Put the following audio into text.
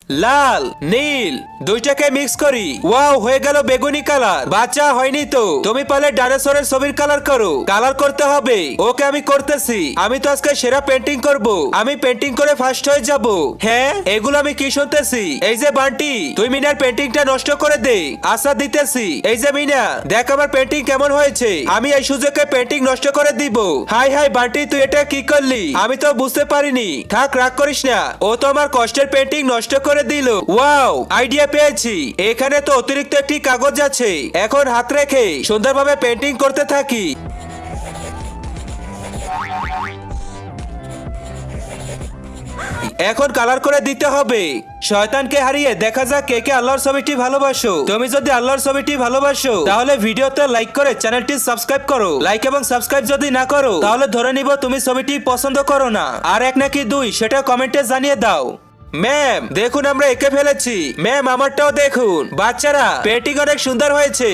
লাল নীল দুইটাকে মিক্স করি। ওয়াও, হয়ে গেল বেগুনি কালার। বাচ্চা হয়নি তো, তুমি পারলে ডাইনোসরের ছবির কালার করো। কালার করতে হবে। ওকে, আমি করতেছি। আমি তো আজকে সেরা পেন্টিং করব। আমি পেন্টিং করে ফার্স্ট হয়ে যাব। হ্যাঁ, এগুলো আমি কি শুনতেছি? এই যে বান্টি, তুই মিনার পেন্টিংটা নষ্ট করে দে। আশা দিতেছি। এই যে মিনা, দেখ আমার পেন্টিং কেমন হয়েছে। আমি এই সুযোগে পেন্টিং নষ্ট করে দিব। হাই হাই বান্টি, তুই এটা কি করলি? আমি তো বুঝতে পারিনি। থাক, রাগ করিস না। ও তো আমার কষ্টের পেন্টিং নষ্ট করে দিল। ওয়াও, আইডিয়া পেয়েছি। এখানে তো অতিরিক্ত একটি কাগজ আছে। এখন হাত রেখে সুন্দরভাবে পেন্টিং করতে থাকি। এখন কালার করে দিতে হবে। শয়তানকে হারিয়ে দেখা যাক কে কে আল্লাহর ছবিটি ভালোবাসো। তুমি যদি আল্লাহর ছবিটি ভালোবাসো তাহলে ভিডিওতে লাইক করে চ্যানেলটি সাবস্ক্রাইব করো। লাইক এবং সাবস্ক্রাইব যদি না করো তাহলে ধরে নিব তুমি ছবিটি পছন্দ করো না। আর এক নাকি দুই সেটা কমেন্টে জানিয়ে দাও। ম্যাম দেখুন, আমরা এঁকে ফেলেছি। ম্যাম আমারটাও দেখুন। বাচ্চারা, পেন্টিং অনেক সুন্দর হয়েছে।